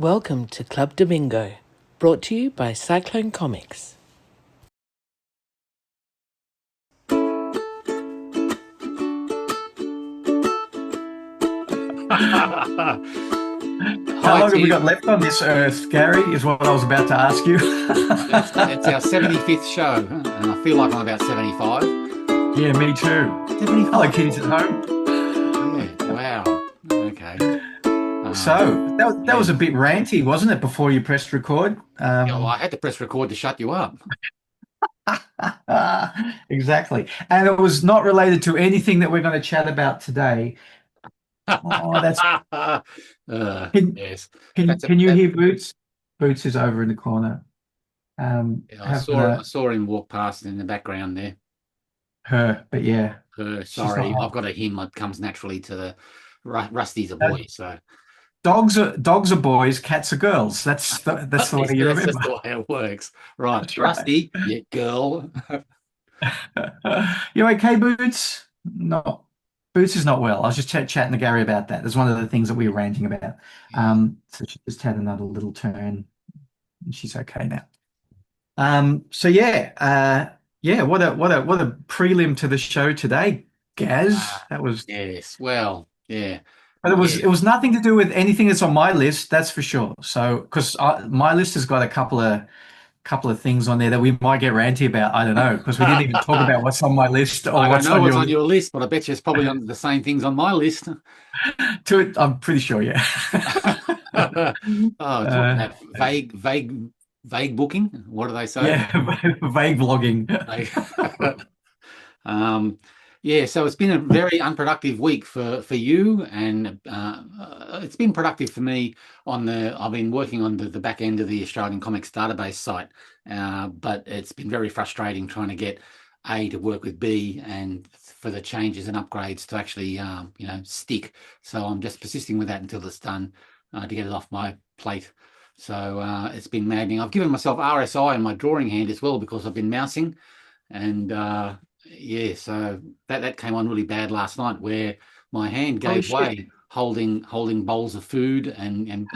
Welcome to Club Domingo, brought to you by Cyclone Comics. How Hi, long have we got Tim. left on this earth, Gary, is what I was about to ask you. It's our 75th show, and I feel like I'm about 75. Yeah, me too. Hello, 75. kiddies at home. Yeah, wow. Okay. So that Yeah. was a bit ranty, wasn't it, before you pressed record? Yeah, well, I had to press record to shut you up. Exactly. And it was not related to anything that we're going to chat about today. Oh, that's can Yes. can That's a can you that, hear Boots? Boots is over in the corner. yeah, I Having saw I a saw him walk past in the background there. her, but yeah, she's not Sorry, I've home. got a him that comes naturally to the Rusty's a boy, so Dogs are boys, cats are girls. That's the way you that's just remember. the way it works. Right, That's right. Rusty, yeah, girl. You okay, Boots? No, Boots is not well. I was just chatting to Gary about that. That's one of the things that we were ranting about. So she just had another little turn, and she's okay now. So yeah, yeah. What a prelim to the show today, Gaz. Ah, That was, yes. Well, yeah, but it was yeah. it was nothing to do with anything that's on my list. That's for sure. So because my list has got a couple of things on there that we might get ranty about. I don't know, because we didn't even talk I about what's on my list or don't what's know on what's your on list. your list, but I bet you it's probably on the same things on my list. To it, I'm pretty sure, yeah. Oh, talking Uh, about vague booking. What do they say? yeah, vague vlogging. Vague. Um, yeah, so it's been a very unproductive week for you, and it's been productive for me on the. I've been working on the back end of the Australian Comics database site, but it's been very frustrating trying to get A to work with B and for the changes and upgrades to actually stick. So I'm just persisting with that until it's done to get it off my plate. So it's been maddening. I've given myself RSI in my drawing hand as well because I've been mousing and. Yeah, so that came on really bad last night, where my hand Holy gave shit. way holding bowls of food and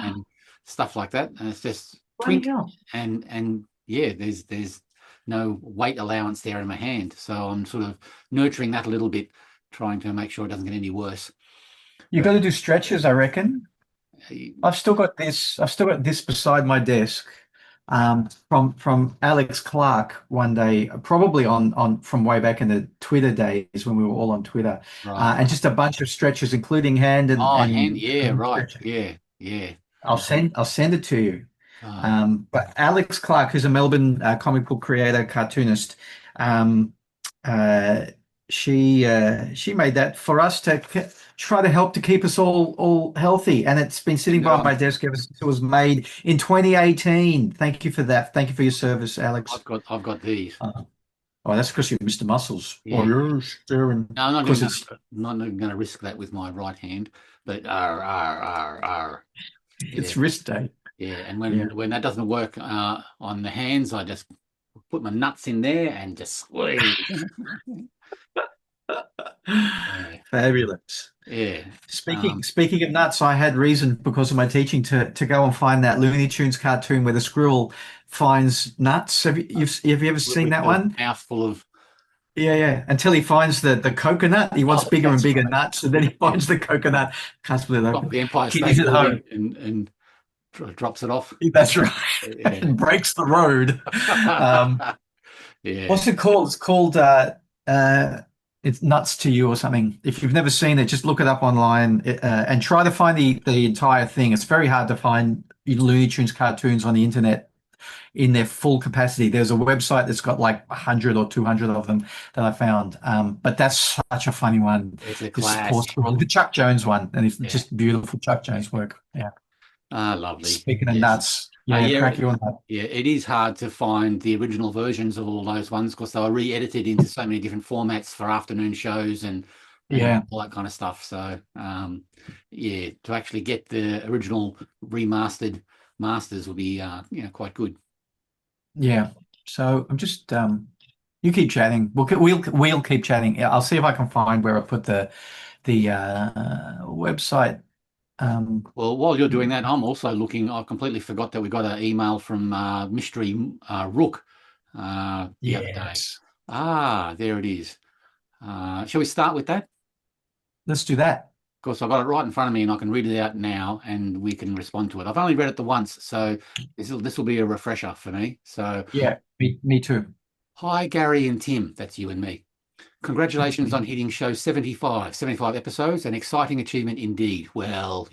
stuff like that, and it's just Bloody twink, hell. and yeah, there's no weight allowance there in my hand, so I'm sort of nurturing that a little bit, trying to make sure it doesn't get any worse. You But got to do stretches, I reckon. I've still got this beside my desk, from Alex Clark one day, probably on from way back in the Twitter days when we were all on Twitter, right, and just a bunch of stretches, including hand and oh, hand, and yeah, and right, stretching. yeah, yeah. I'll send it to you. Oh, But Alex Clark, who's a Melbourne comic book creator, cartoonist, um, uh, she made that for us to try to help to keep us all healthy, and it's been sitting good by my on. desk ever since it was made in 2018. Thank you for that. Thank you for your service, Alex. I've got these. Oh, that's because you're Mr. Muscles, Yeah, or yeah. you're staring No, I'm because it's not even going to risk that with my right hand. But r. Yeah, it's wrist day. yeah. And Yeah, when that doesn't work on the hands, I just put my nuts in there and just squeeze. Yeah, fabulous. yeah. Speaking of nuts, I had reason because of my teaching to go and find that Looney Tunes cartoon where the squirrel finds nuts. Have you ever seen With that the one? mouthful of. Yeah, yeah. Until he finds the coconut, he wants Oh, bigger and that's bigger right. nuts, and then he finds the coconut, can't split it Got open. the Empire Kiddies State at home. Building and drops it off. That's right. Yeah. And breaks the road. Um, Yeah. what's it called? Uh, it's Nuts to You or something. If you've never seen it, just look it up online, and try to find the entire thing. It's very hard to find Looney Tunes cartoons on the internet in their full capacity. There's a website that's got like 100 or 200 of them that I found. But that's such a funny one. It's a This poor classic. squirrel, the Chuck Jones one, and it's Yeah. just beautiful Chuck Jones work. Yeah. Ah, lovely. Speaking of Yes. nuts, yeah, Yeah, crack you on that. yeah. It is hard to find the original versions of all those ones because they were re-edited into so many different formats for afternoon shows and Yeah, all that kind of stuff. So, yeah, to actually get the original remastered masters would be, quite good. yeah. So I'm just you keep chatting. We'll keep chatting. Yeah, I'll see if I can find where I put the website Well, while you're doing that, I'm also looking. I completely forgot that we got an email from Mystery Rook the other day. Yes. There it is. Shall we start with that? Let's do that. Of course, I've got it right in front of me, and I can read it out now, and we can respond to it. I've only read it the once, so this will be a refresher for me. So, Yeah, me too. hi, Gary and Tim. That's you and me. Congratulations on hitting show 75 episodes, an exciting achievement indeed. Well,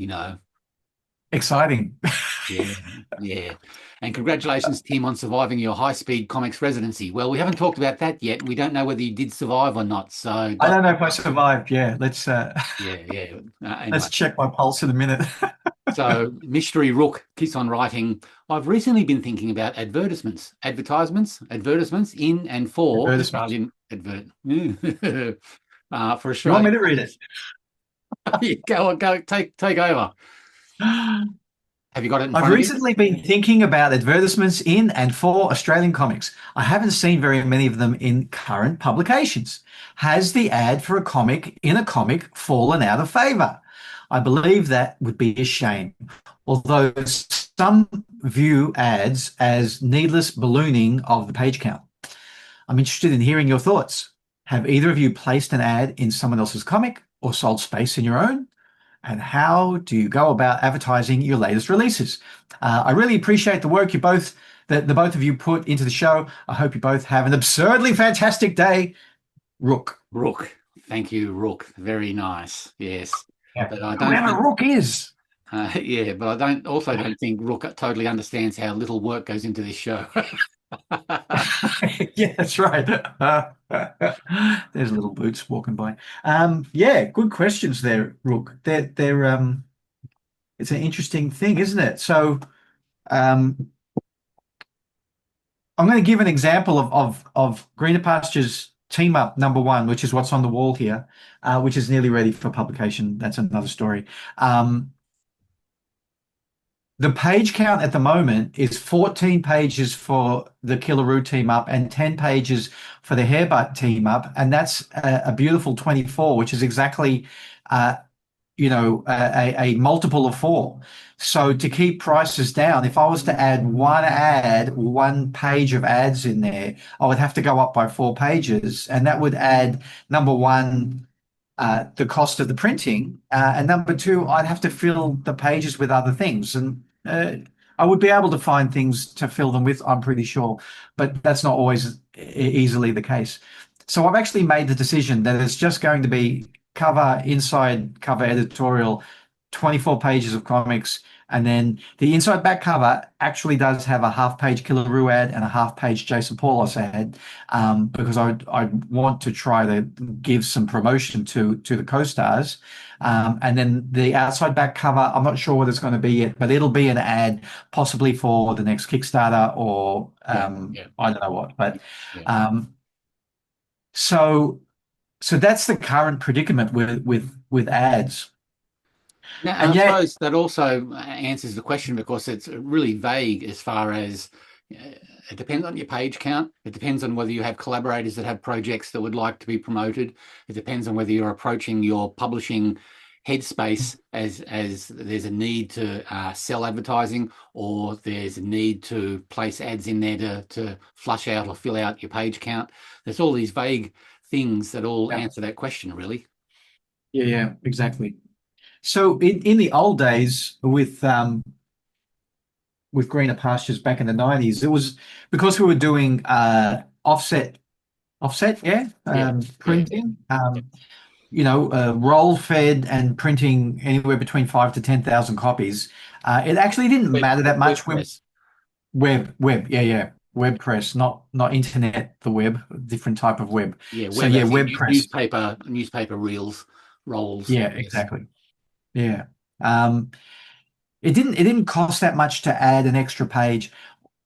Exciting. yeah, yeah. And congratulations, Tim, on surviving your high-speed comics residency. Well, we haven't talked about that yet. We don't know whether you did survive or not. So, I don't know if I survived. Yeah, let's yeah. let's Anyway, check my pulse in a minute. so Mystery Rook keeps on writing. I've recently been thinking about advertisements in and for Advertisements. Australian for You want me Australian. to read it? Go, take over. Have you got it in I've front of you? recently been thinking about advertisements in and for Australian comics. I haven't seen very many of them in current publications. Has the ad for a comic in a comic fallen out of favor? I believe that would be a shame. Although some view ads as needless ballooning of the page count. I'm interested in hearing your thoughts. Have either of you placed an ad in someone else's comic or sold space in your own? And how do you go about advertising your latest releases? I really appreciate the work that the both of you put into the show. I hope you both have an absurdly fantastic day. Rook. Rook. Thank you, Rook. Very nice. Yes. Yeah. But I don't Whoever think, Rook is. but I don't think Rook totally understands how little work goes into this show. Yeah, that's right. There's little boots walking by. Yeah, good questions there, Rook. They're it's an interesting thing, isn't it? So um I'm going to give an example of Greener Pastures Team Up #1, which is what's on the wall here, which is nearly ready for publication. That's another story. The page count at the moment is 14 pages for the Killaroo Team Up and 10 pages for the Hairbutt Team Up, and that's a beautiful 24, which is exactly a multiple of 4. So to keep prices down, if I was to add one page of ads in there, I would have to go up by 4 pages, and that would add #1 the cost of the printing, and #2 I'd have to fill the pages with other things, and I would be able to find things to fill them with, I'm pretty sure, but that's not always easily the case. So I've actually made the decision that it's just going to be inside cover editorial, 24 pages of comics, and then the inside back cover actually does have a half-page Killaroo ad and a half-page Jason Paulos ad, because I want to try to give some promotion to the co-stars. And then the outside back cover, I'm not sure what it's going to be yet, but it'll be an ad possibly for the next Kickstarter or I don't know what. But so that's the current predicament with ads. Now, And I yet, suppose that also answers the question, because it's really vague as far as it depends on your page count. It depends on whether you have collaborators that have projects that would like to be promoted. It depends on whether you're approaching your publishing headspace as there's a need to sell advertising, or there's a need to place ads in there to flush out or fill out your page count. There's all these vague things that all answer that question, really. Yeah, exactly. So in the old days with Greener Pastures back in the 90s, it was because we were doing offset, printing, roll fed and printing anywhere between 5 to 10,000 copies. It actually didn't matter that much. Web, web press, not internet, the web, different type of web. Yeah, So yeah, web press. Newspaper reels, rolls. Yeah, Yes. exactly. Yeah. It didn't cost that much to add an extra page,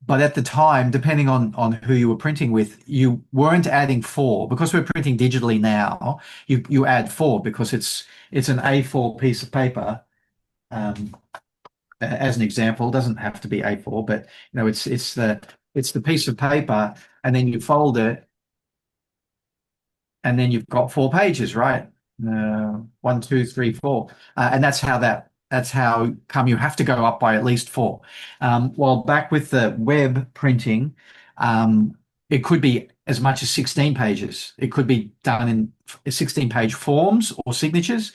but at the time, depending on who you were printing with, you weren't adding 4 because we're printing digitally now. You add 4 because it's an A4 piece of paper. As an example, it doesn't have to be A4, but it's the piece of paper, and then you fold it, and then you've got 4 pages, right? 1, 2, 3, 4, and that's how that that's how come you have to go up by at least 4. While back with the web printing, it could be as much as 16 pages. It could be done in 16-page forms or signatures,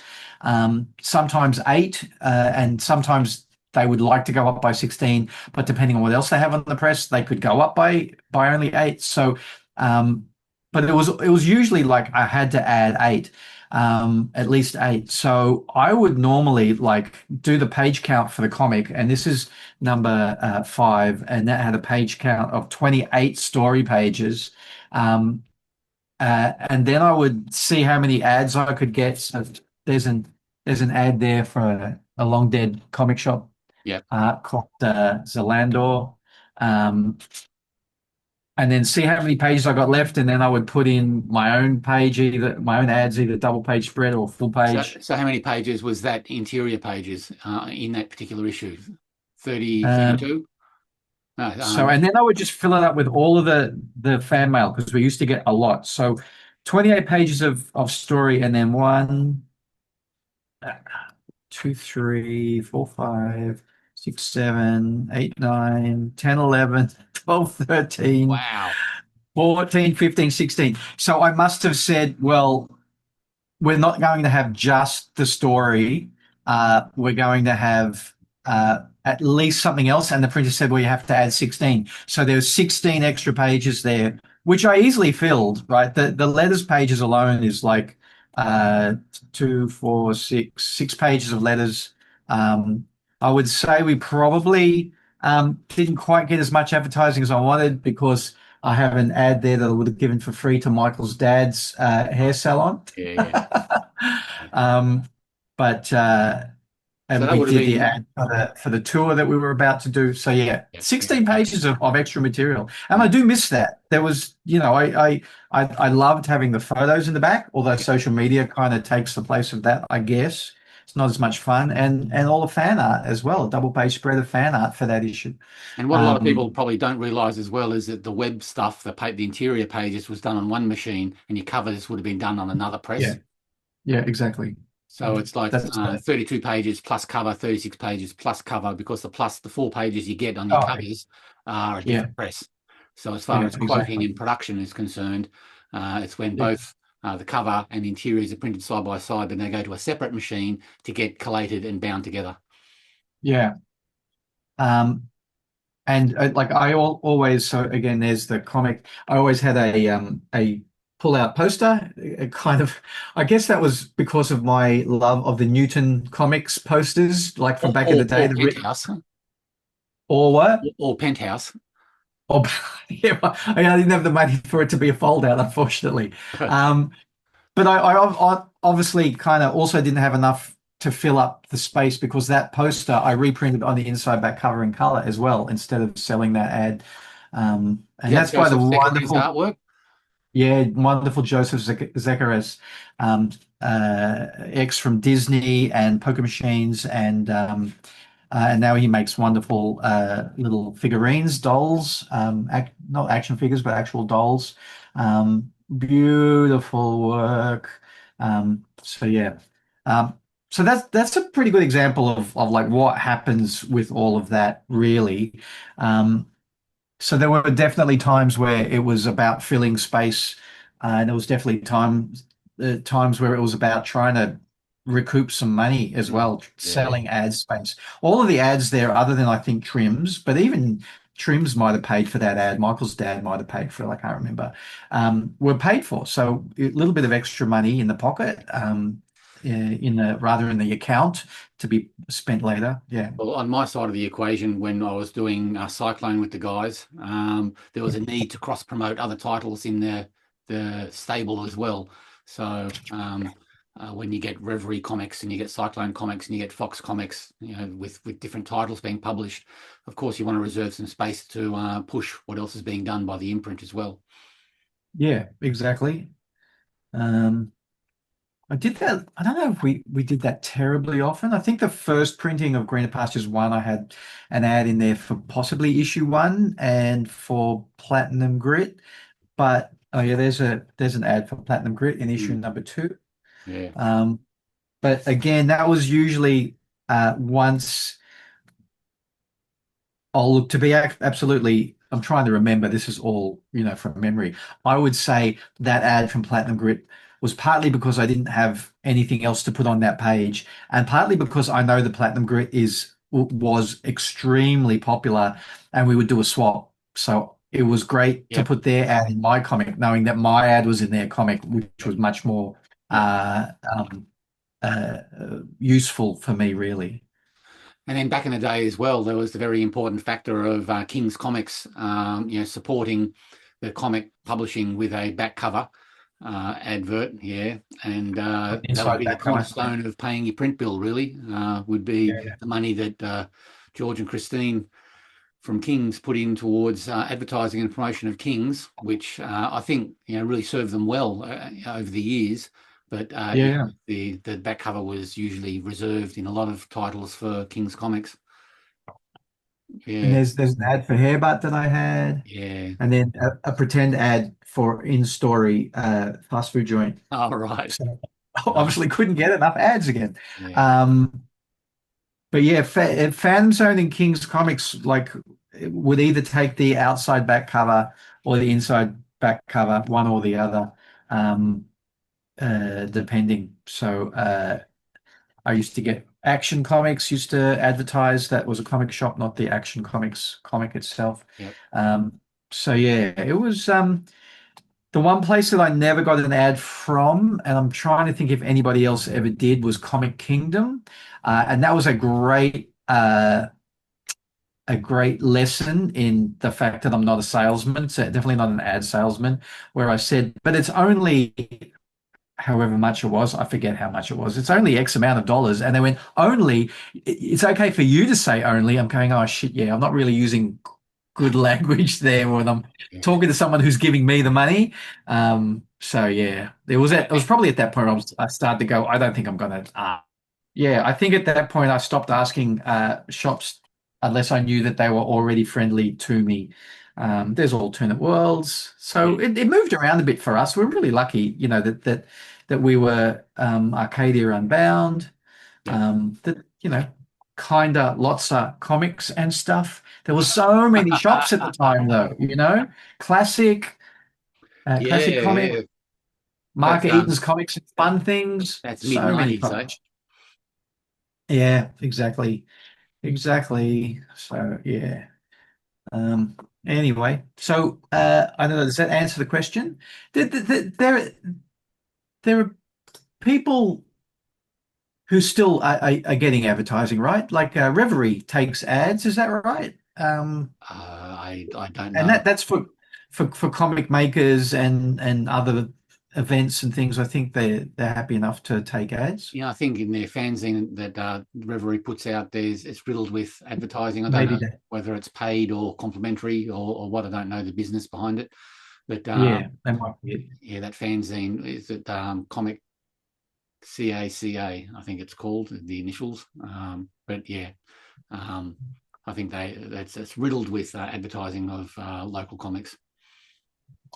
sometimes 8, and sometimes they would like to go up by 16, but depending on what else they have on the press, they could go up by only 8. So, but it was usually like I had to add 8, at least 8. So I would normally like do the page count for the comic, and this is number 5, and that had a page count of 28 story pages. And then I would see how many ads I could get. So there's an there's an ad there for a long dead comic shop Yeah. called Zalando. Um, and then see how many pages I got left, and then I would put in my own page, either my own ads, either double page spread or full page. So how many pages was that interior pages in that particular issue? 30, Um, 32? and then I would just fill it up with all of the fan mail because we used to get a lot. So 28 pages of story, and then 1, 2, 3, 4, 5, 6, 7, 8, 9, 10, 11, 12, 13, Wow. 14, 15, 16. So I must have said, well, we're not going to have just the story. We're going to have at least something else. And the printer said, well, you have to add 16. So there's 16 extra pages there, which I easily filled, right? The letters pages alone is like 2, 4, 6 pages of letters. I would say we probably didn't quite get as much advertising as I wanted because I have an ad there that I would have given for free to Michael's dad's hair salon. Yeah. Um, but So and that we would have did the been, ad for the tour that we were about to do. So yeah, yeah, 16 pages of extra material, and I do miss that. There was, I loved having the photos in the back, although social media kind of takes the place of that. I guess it's not as much fun, and all the fan art as well, a double page spread of fan art for that issue. and what a lot of people probably don't realize as well is that the web stuff, the interior pages was done on one machine and your covers would have been done on another press. Yeah, yeah, exactly. So it's like That's 32 pages plus cover, 36 pages plus cover, because the 4 pages you get on your covers are a different press. So as far as quoting exactly. and production is concerned, it's when Yeah. both the cover and interiors are printed side by side, then they go to a separate machine to get collated and bound together. Yeah. And like always, so again, there's the comic. I always had a pull-out poster. Kind of, I guess that was because of my love of the Newton comics posters, like from back in the day. Or Penthouse. Or what? Or Penthouse. Or yeah, I didn't have the money for it to be a fold-out, unfortunately. But I obviously kind of also didn't have enough to fill up the space because that poster I reprinted on the inside back cover in color as well instead of selling that ad. And that's by the wonderful, artwork. yeah, wonderful Joseph Zekaras, ex from Disney and Poker Machines, and now he makes wonderful little figurines, dolls, not action figures, but actual dolls. Beautiful work. So yeah. So that's a pretty good example of like what happens with all of that, really. So there were definitely times where it was about filling space, and there was definitely times where it was about trying to recoup some money as well, selling ad space. All of the ads there, other than I think Trims, but even Trims might have paid for that ad. Michael's dad might have paid for it. I can't remember. Were paid for. So a little bit of extra money in the pocket, in the account to be spent later. Yeah. Well, on my side of the equation, when I was doing Cyclone with the guys, there was a need to cross promote other titles in the stable as well. So when you get Reverie comics and you get Cyclone comics and you get Fox comics, with different titles being published, of course you want to reserve some space to push what else is being done by the imprint as well. Yeah, exactly. I did that. I don't know if we did that terribly often. I think the first printing of Greener Pastures 1, I had an ad in there for possibly issue 1 and for Platinum Grit. But oh yeah, there's an ad for Platinum Grit in issue number 2. Yeah. But again, that was usually once. Oh, look, to be absolutely, I'm trying to remember. This is all, from memory. I would say that ad from Platinum Grit was partly because I didn't have anything else to put on that page, and partly because I know the Platinum Grit was extremely popular, and we would do a swap. So it was great to Yep. put their ad in my comic, knowing that my ad was in their comic, which was much more Yep. useful for me, really. And then back in the day as well, there was the very important factor of King's Comics, supporting the comic publishing with a back cover advert, and that would Inside be the back cover. cornerstone of paying your print bill. Really, would be Yeah. the money that George and Christine from King's put in towards advertising and promotion of King's, which I think really served them well over the years. But Yeah. the back cover was usually reserved in a lot of titles for King's Comics. And Yeah, there's an ad for Hairbutt that I had, yeah. and then a pretend ad for In Story fast food joint. All right. So obviously couldn't get enough ads again. Yeah, Um, but yeah, Fan Zone and King's Comics would either take the outside back cover or the inside back cover, one or the other, um, depending. So I used to get Action Comics used to advertise. That was a comic shop, not the Action Comics comic itself. yep. Um, so yeah, it was the one place that I never got an ad from, and I'm trying to think if anybody else ever did, was Comic Kingdom, and that was a great lesson in the fact that I'm not a salesman, so definitely not an ad salesman, where I said, but it's only however much it was. I forget how much it was. It's only X amount of dollars. And they went, only, it's okay for you to say only. I'm going, oh shit, yeah, I'm not really using good language there when I'm Yeah. talking to someone who's giving me the money. So yeah, it was probably at that point I started to go, I don't think I'm gonna yeah, I think at that point I stopped asking shops unless I knew that they were already friendly to me. There's alternate worlds, so Yeah. it moved around a bit for us. We're really lucky, that we were Arcadia Unbound, Yep. that kinda lots of comics and stuff. There were so many shops at the time, though. Yeah, Classic Comics, yeah. Mark That's Eaton's Comics and Fun Things. that's mid So many nineties, eh? comics. Yeah, exactly. Exactly. So yeah. Um, anyway, so I don't know. Does that answer the question? There are people who still are getting advertising, right? Like Reverie takes ads. Is that right? I don't And know. that's for comic makers and other events and things. I think they're happy enough to take ads. I think in their fanzine that Reverie puts out, it's riddled with advertising. I don't Maybe know that. whether it's paid or complimentary or what. I don't know the business behind it. But Yeah, that might be it. yeah, that fanzine is it Comic CACA, I think it's called, the initials. But yeah, um, I think it's riddled with advertising of local comics.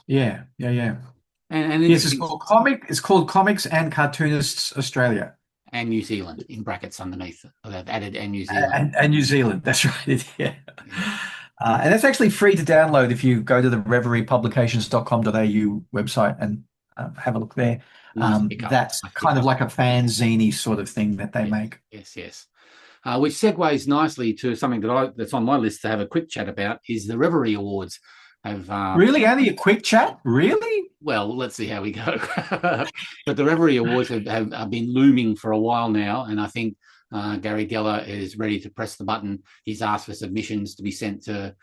Yeah, yeah, yeah. And Yes, interesting. It's called Comics and Cartoonists Australia And New Zealand in brackets underneath. They've added and New Zealand. and New Zealand. That's right. Yeah. Yeah. And it's actually free to download if you go to the reveriepublications.com.au website and have a look there. Nice pickup. That's Nice kind of pickup. like a fanzine sort of thing that they Yes, make. yes, yes. Which segues nicely to something that's on my list to have a quick chat about is the Reverie Awards. Have Really? Only a quick chat? Really? well, let's see how we go. But the Reverie Awards have been looming for a while now, and I think Gary Geller is ready to press the button. He's asked for submissions to be sent to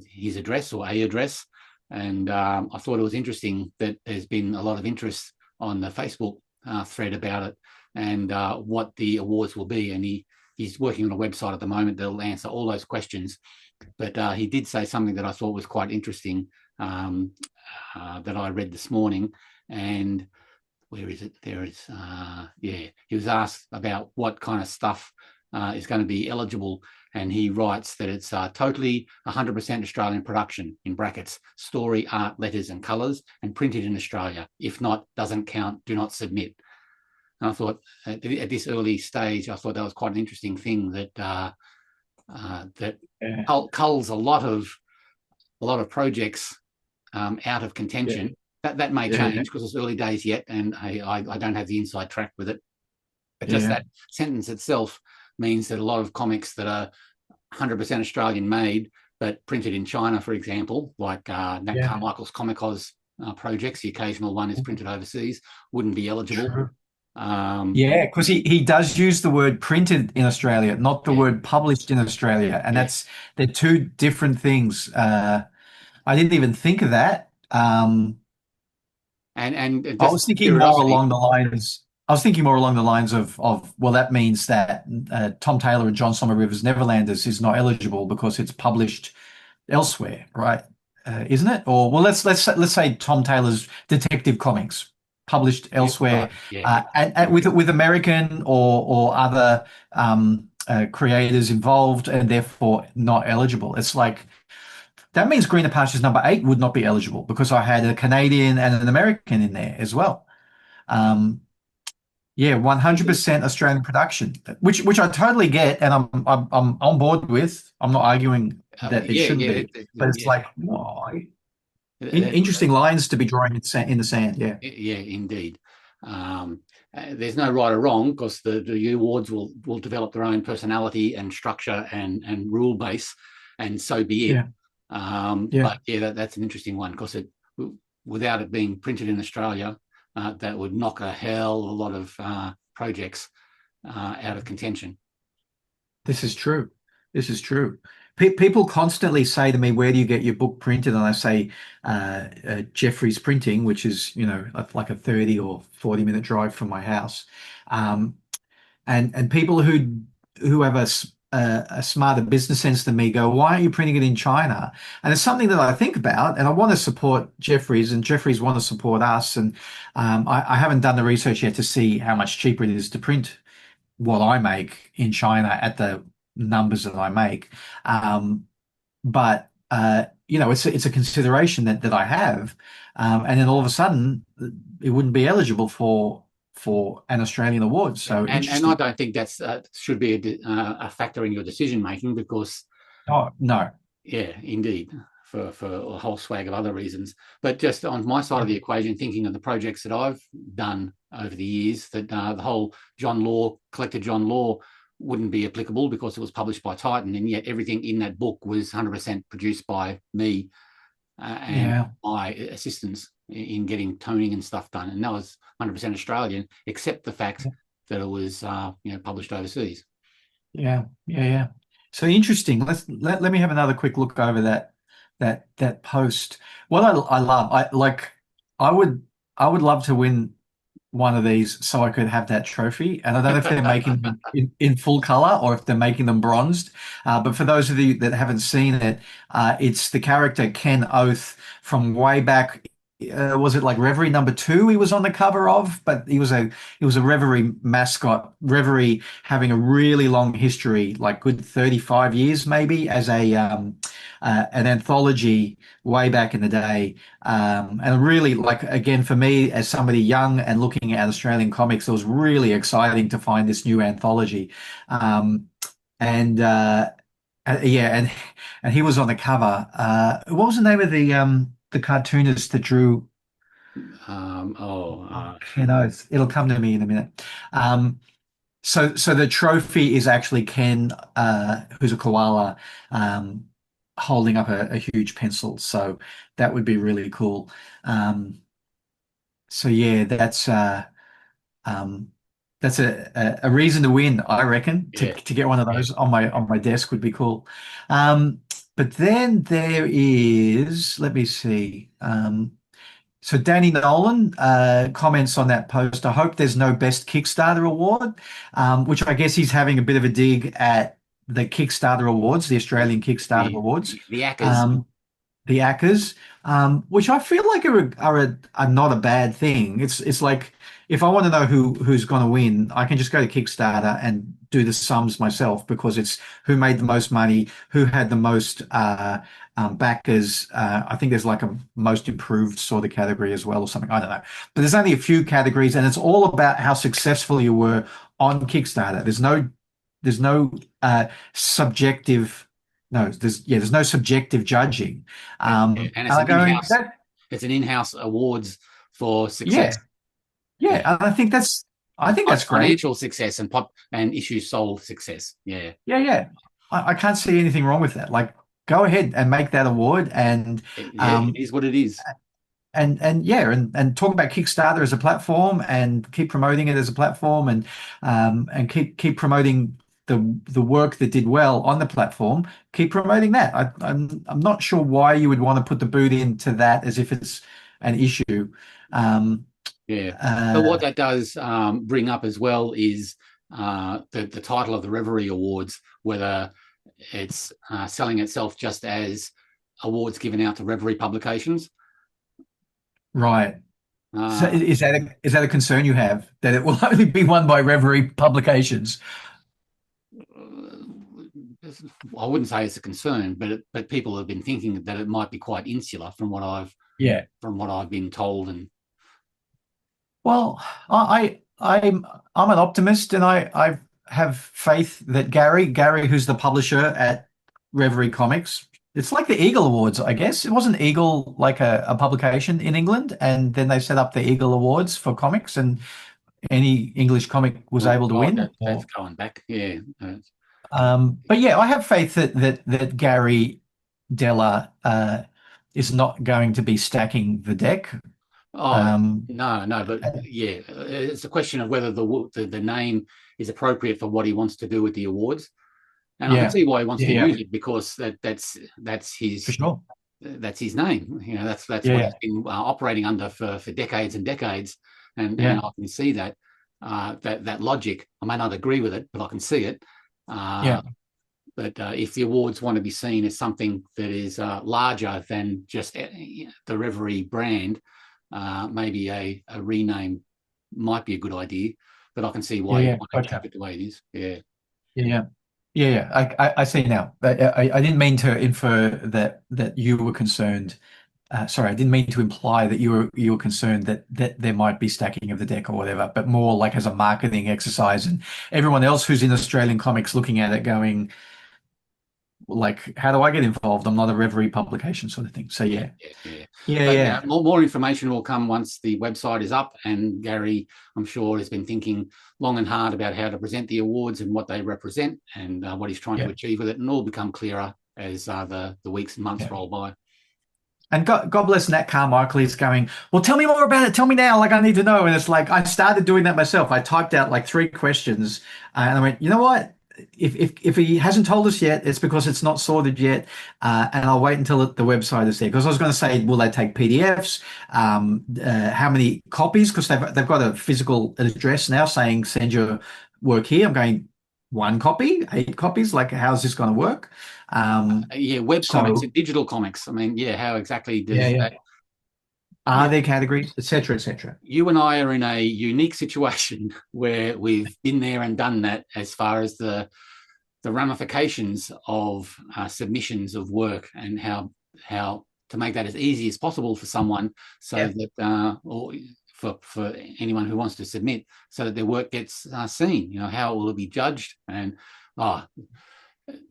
his address or a address, and I thought it was interesting that there's been a lot of interest on the Facebook thread about it and what the awards will be. And he's working on a website at the moment that'll answer all those questions. But he did say something that I thought was quite interesting that I read this morning. And where is it? There it is. Yeah, he was asked about what kind of stuff is going to be eligible. And he writes that it's totally 100% Australian production, in brackets, story, art, letters and colours, and printed in Australia. If not, doesn't count, do not submit. And I thought at this early stage, I thought that was quite an interesting thing that that culls a lot of projects out of contention. That may change because it's early days yet, and I don't have the inside track with it. But just that sentence itself means that a lot of comics that are 100% Australian made, but printed in China, for example, like Nat Carmichael's Comic Oz projects, the occasional one is printed overseas, wouldn't be eligible. True. Because he does use the word printed in Australia, not the word published in Australia, and they're two different things. I didn't even think of that. And I was thinking more along the lines. I was thinking more along the lines of well, that means that Tom Taylor and John Sommer Rivers' Neverlanders is not eligible because it's published elsewhere, right? Isn't it? Or well, let's say Tom Taylor's Detective Comics published elsewhere, and with American or other creators involved, and therefore not eligible. It's like that means Greener Pastures #8 would not be eligible because I had a Canadian and an American in there as well. 100% Australian production, which I totally get, and I'm on board with. I'm not arguing that it shouldn't be, but it's like, interesting lines to be drawing in the sand. Yeah, indeed. There's no right or wrong because the awards will develop their own personality and structure and rule base, and so be it. But that's an interesting one because without it being printed in Australia, that would knock a hell of a lot of projects out of contention. This is true. People constantly say to me, "Where do you get your book printed?" And I say, Jeffrey's Printing, which is like a 30 or 40-minute drive from my house. And people who have a smarter business sense than me go, "Why aren't you printing it in China?" And it's something that I think about, and I want to support Jeffries, and Jeffries want to support us. And I haven't done the research yet to see how much cheaper it is to print what I make in China at the numbers that I make. But it's a consideration that I have. And then all of a sudden it wouldn't be eligible for an Australian award. So and I don't think that's should be a factor in your decision making because no. Yeah, indeed. For a whole swag of other reasons. But just on my side of the equation, thinking of the projects that I've done over the years, that the whole collector John Law wouldn't be applicable because it was published by Titan, and yet everything in that book was 100% produced by me and my assistants in getting toning and stuff done. And that was 100% Australian, except the fact that it was published overseas. Yeah. So interesting. Let me have another quick look over that post. What I love, I would love to win one of these so I could have that trophy. And I don't know if they're making them in full color or if they're making them bronzed. But for those of you that haven't seen it, it's the character Ken Oath from way back. Was it like Reverie #2 he was on the cover of? But he was a Reverie mascot. Reverie having a really long history, like good 35 years maybe, as an anthology way back in the day. And really, like, again, for me as somebody young and looking at Australian comics, it was really exciting to find this new anthology. And he was on the cover. What was the name of the cartoonist that drew Ken Oath? It'll come to me in a minute. So the trophy is actually Ken, who's a koala, holding up a huge pencil. So that would be really cool. So yeah, that's a reason to win, I reckon. To get one of those on my desk would be cool. But then there is, let me see. So Danny Nolan comments on that post. I hope there's no best Kickstarter award, which I guess he's having a bit of a dig at the Kickstarter awards, the Australian Kickstarter awards. The Ackas. the Ackas, which I feel like are not a bad thing. It's like if I want to know who's going to win, I can just go to Kickstarter and do the sums myself because it's who made the most money, who had the most backers. I think there's like a most improved sort of category as well or something. I don't know, but there's only a few categories, and it's all about how successful you were on Kickstarter. There's no subjective. No, there's no subjective judging. Yeah. And And I go that it's an in-house awards for yeah, success. yeah. Yeah. And I think that's great. Financial success and issues sold success. Yeah. Yeah, yeah. I can't see anything wrong with that. Like, go ahead and make that award, It is what it is. and yeah, and talk about Kickstarter as a platform, and keep promoting it as a platform, and keep promoting the work that did well on the platform. Keep promoting that. I'm not sure why you would want to put the boot into that as if it's an issue. Um, Yeah. But what uh, that does bring up as well is the title of the Reverie Awards, whether it's selling itself just as awards given out to Reverie publications. right. So Uh, is that a concern you have that it will only be won by Reverie publications? I wouldn't say it's a concern, but people have been thinking that it might be quite insular Yeah. from what I've been told. And Well, I'm an optimist, and I have faith that Gary, who's the publisher at Reverie Comics, it's like the Eagle Awards, I guess. It wasn't Eagle like a publication in England, and then they set up the Eagle Awards for comics, and any English comic was able to win. that's going back. Yeah. But yeah, I have faith that Gary Della is not going to be stacking the deck. Oh, Um, no, but yeah, it's a question of whether the name is appropriate for what he wants to do with the awards. And I can yeah, see why he wants yeah, to yeah, use it, because that's for his sure. name. That's what Yeah, he's been operating under for decades and decades, and yeah, I can see that logic. I may not agree with it, but I can see it. yeah, But if the awards want to be seen as something that is larger than just the Reverie brand, maybe a rename might be a good idea. But I can see yeah, why you yeah. want to keep Gotcha. it the way it is. Yeah. Yeah, yeah, yeah, yeah. I see now. I didn't mean to infer that you were concerned. Sorry, I didn't mean to imply that you were concerned that there might be stacking of the deck or whatever, but more like as a marketing exercise, and everyone else who's in Australian comics looking at it going like, how do I get involved? I'm not a Reverie publication sort of thing. So Yeah, yeah, yeah. yeah, But yeah, more information will come once the website is up. And Gary, I'm sure, has been thinking long and hard about how to present the awards and what they represent, and what he's trying to yeah, achieve with it, and all become clearer as the weeks and months yeah. roll by. And God bless Nat Carmichael. He's going, well, tell me more about it. Tell me now. Like, I need to know. And it's like, I started doing that myself. I typed out like 3 questions, and I went, you know what? If he hasn't told us yet, it's because it's not sorted yet. And I'll wait until the website is there. Because I was going to say, will they take PDFs? How many copies? Because they've got a physical address now saying send your work here. I'm going, 1 copy, 8 copies. Like, how's this going to work? Yeah, web comics So and digital comics. I mean, yeah, how exactly yeah, does yeah. that? Are Yeah, there categories, et cetera, et cetera? you and I are in a unique situation where we've been there and done that as far as the ramifications of submissions of work, and how to make that as easy as possible for someone, so Yeah. that or for anyone who wants to submit, so that their work gets seen. How will it be judged? And oh,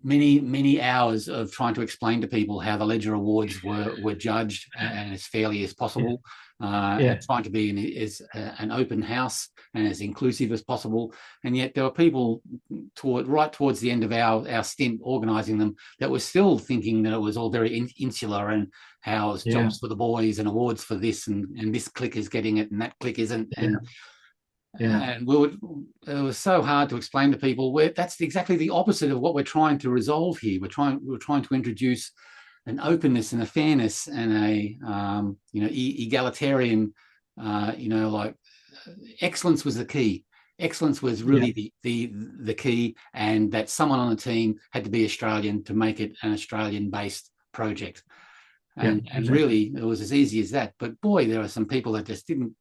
many hours of trying to explain to people how the Ledger Awards were judged, and as fairly as possible, Yeah. and trying to be as an open house and as inclusive as possible. And yet there were people right towards the end of our stint organising them that were still thinking that it was all very insular, and how it's Yeah. jobs for the boys and awards for this, and this clique is getting it and that clique isn't. Yeah. Yeah. And it was so hard to explain to people where that's exactly the opposite of what we're trying to resolve here. We're trying to introduce an openness and a fairness and a egalitarian, like excellence was the key. Excellence was Yeah. really the key, and that someone on the team had to be Australian to make it an Australian based project. And really, it was as easy as that. But boy, there are some people that just didn't.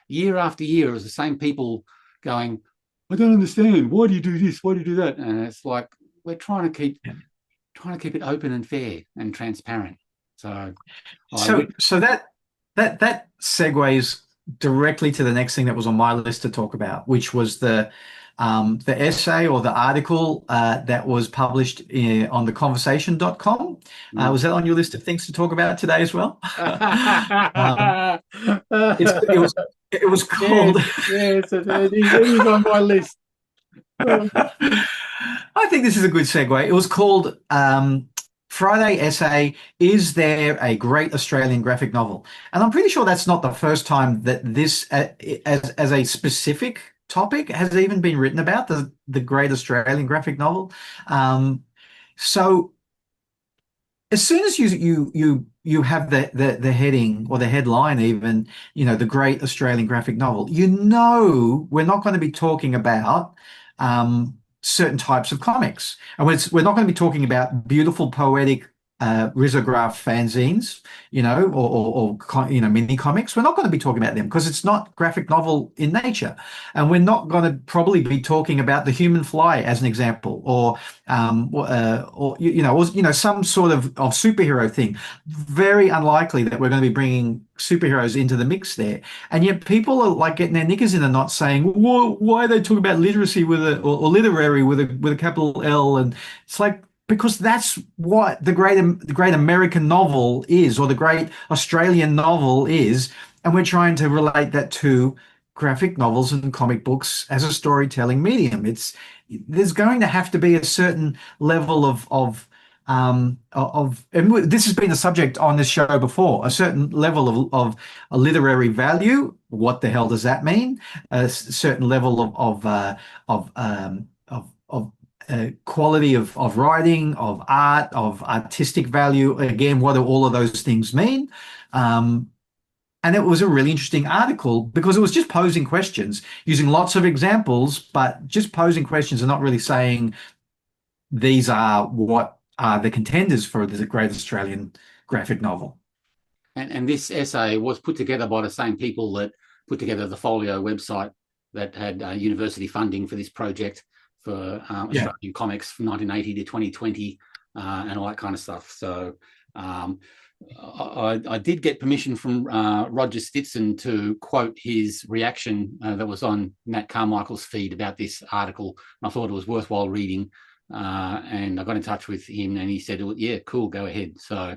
Year after year, it was the same people going, "I don't understand. Why do you do this? Why do you do that?" And it's like we're trying to keep it open and fair and transparent. So that segues directly to the next thing that was on my list to talk about, which was the essay or the article that was published on theconversation.com. Was that on your list of things to talk about today as well? It was called. Yes, it is on my list. I think this is a good segue. It was called Friday Essay, Is There a Great Australian Graphic Novel? And I'm pretty sure that's not the first time that this, as a specific topic, has even been written about, the Great Australian Graphic Novel. So as soon as you have the heading or the headline, even, the Great Australian Graphic Novel, we're not going to be talking about certain types of comics, and we're not going to be talking about beautiful, poetic risograph fanzines, or mini comics. We're not going to be talking about them because it's not graphic novel in nature, and we're not going to probably be talking about the human fly as an example, or some sort of superhero thing. Very unlikely that we're going to be bringing superheroes into the mix there. And yet people are like getting their knickers in a knot saying, why are they talking about literacy or literary with a capital L? And it's like, because that's what the great American novel is, or the great Australian novel is. And we're trying to relate that to graphic novels and comic books as a storytelling medium. There's going to have to be a certain level of and this has been a subject on this show before, a certain level of a literary value. What the hell does that mean? A certain level of quality of writing, of art, of artistic value. Again, what do all of those things mean? And it was a really interesting article because it was just posing questions using lots of examples, but just posing questions and not really saying these are what are the contenders for the Great Australian Graphic Novel. And this essay was put together by the same people that put together the Folio website that had university funding for this project for Australian comics from 1980 to 2020 and all that kind of stuff. So I did get permission from Roger Stitson to quote his reaction that was on Nat Carmichael's feed about this article. I thought it was worthwhile reading. And I got in touch with him and he said, yeah, cool, go ahead. So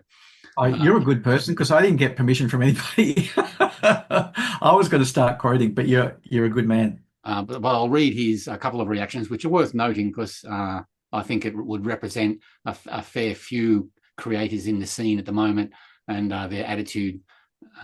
you're a good person because I didn't get permission from anybody. I was going to start quoting, but you're a good man. But I'll read a couple of reactions, which are worth noting because I think it would represent a fair few creators in the scene at the moment and their attitude.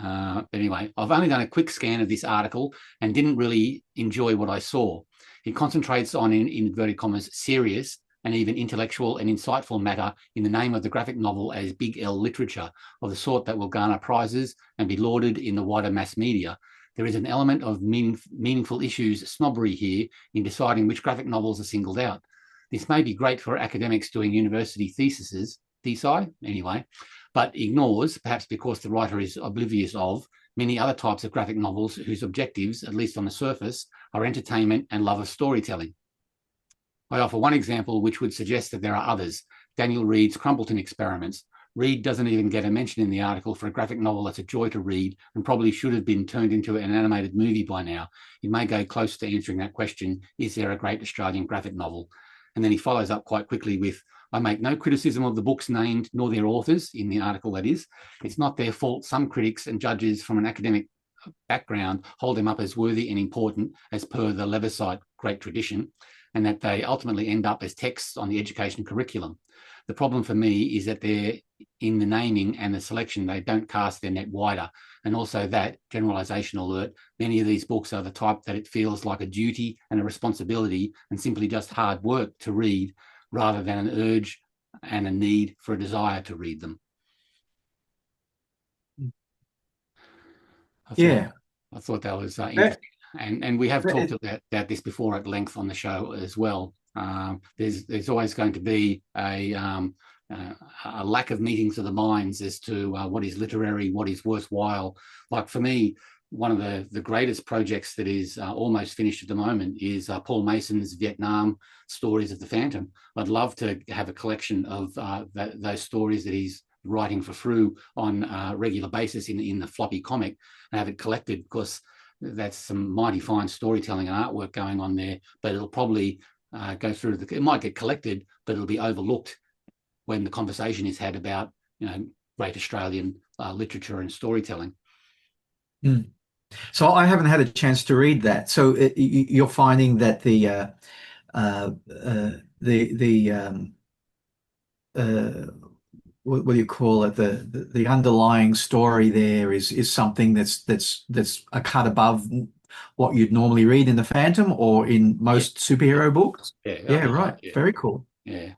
But anyway, I've only done a quick scan of this article and didn't really enjoy what I saw. It concentrates on, in inverted commas, serious and even intellectual and insightful matter in the name of the graphic novel as big L literature of the sort that will garner prizes and be lauded in the wider mass media. There is an element of meaningful issues snobbery here in deciding which graphic novels are singled out. This may be great for academics doing university thesi anyway, but ignores, perhaps because the writer is oblivious of, many other types of graphic novels whose objectives, at least on the surface, are entertainment and love of storytelling. I offer one example which would suggest that there are others. Daniel Reed's Crumpleton Experiments. Reed doesn't even get a mention in the article for a graphic novel that's a joy to read and probably should have been turned into an animated movie by now. It may go close to answering that question, is there a great Australian graphic novel? And then he follows up quite quickly with, I make no criticism of the books named nor their authors, in the article that is. It's not their fault some critics and judges from an academic background hold them up as worthy and important as per the Leversite great tradition, and that they ultimately end up as texts on the education curriculum. The problem for me is that they're in the naming and the selection, they don't cast their net wider. And also that, generalisation alert, many of these books are the type that it feels like a duty and a responsibility and simply just hard work to read rather than an urge and a need for a desire to read them. I thought that was interesting. And we have talked about this before at length on the show as well. There's always going to be a a lack of meetings of the minds as to what is literary, what is worthwhile. Like for me, one of the greatest projects that is almost finished at the moment is Paul Mason's Vietnam Stories of the Phantom. I'd love to have a collection of those stories that he's writing for Frew on a regular basis in the floppy comic, and have it collected, because that's some mighty fine storytelling and artwork going on there. But it'll probably go through it might get collected, but it'll be overlooked when the conversation is had about, great Australian literature and storytelling. Mm. So I haven't had a chance to read that. So you're finding that the what do you call it? The underlying story there is something that's a cut above what you'd normally read in the Phantom or in most superhero books. Yeah, right. Yeah. Very cool. Yeah.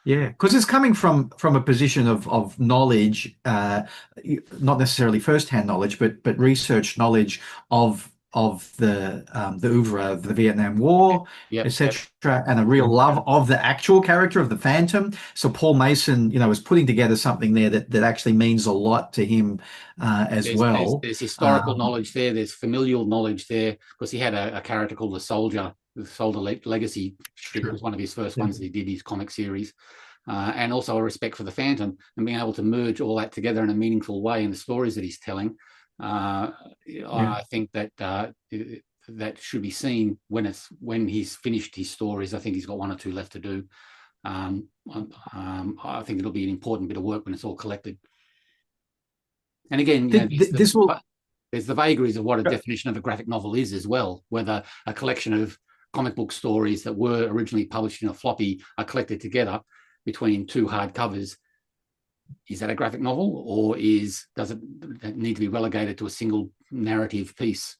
Yeah, because it's coming from a position of knowledge, not necessarily first-hand knowledge, but research knowledge of the oeuvre of the Vietnam War, Yep. etc., and a real love of the actual character of the Phantom. So Paul Mason, is putting together something there that actually means a lot to him as well. There's historical knowledge there. There's familial knowledge there, because he had a character called the Soldier. The Soldier Legacy strip was one of his first ones that he did, his comic series. And also a respect for the Phantom, and being able to merge all that together in a meaningful way in the stories that he's telling. I think that that should be seen when he's finished his stories. I think he's got one or two left to do. I think it'll be an important bit of work when it's all collected. And again, there's the vagaries of what a definition of a graphic novel is as well, whether a collection of comic book stories that were originally published in a floppy are collected together between two hardcovers. Is that a graphic novel, or does it need to be relegated to a single narrative piece?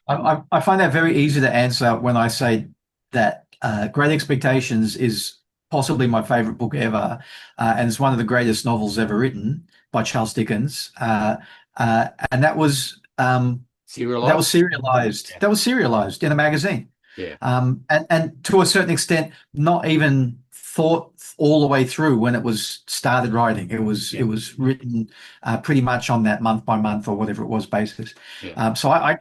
I find that very easy to answer when I say that Great Expectations is possibly my favorite book ever, and it's one of the greatest novels ever written by Charles Dickens, and that was serialized. That was serialized in a magazine. Yeah. And to a certain extent, not even thought all the way through when it was started writing. It was written pretty much on that month by month or whatever it was basis. Yeah. So I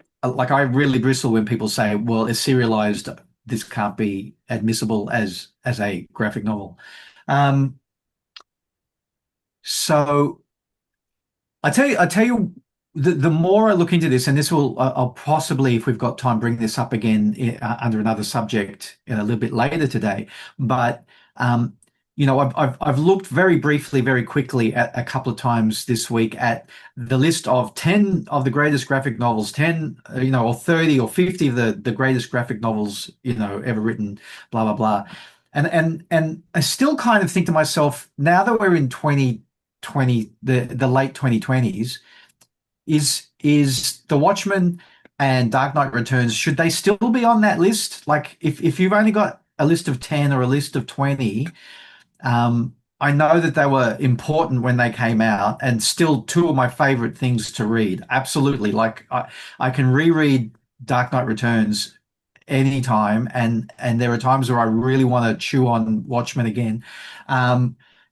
really bristle when people say, "Well, it's serialized. This can't be admissible as a graphic novel." So I tell you. The more I look into this, and this I'll possibly, if we've got time, bring this up again under another subject a little bit later today. But I've looked very briefly, very quickly at a couple of times this week at the list of 10 of the greatest graphic novels, 10, or 30 or 50 of the greatest graphic novels, ever written, blah blah blah, and I still kind of think to myself, now that we're in 2020, the late 2020s. Is The Watchmen and Dark Knight Returns, should they still be on that list? Like, if you've only got a list of 10 or a list of 20, I know that they were important when they came out, and still two of my favorite things to read. Absolutely. Like, I can reread Dark Knight Returns anytime, and there are times where I really want to chew on Watchmen again.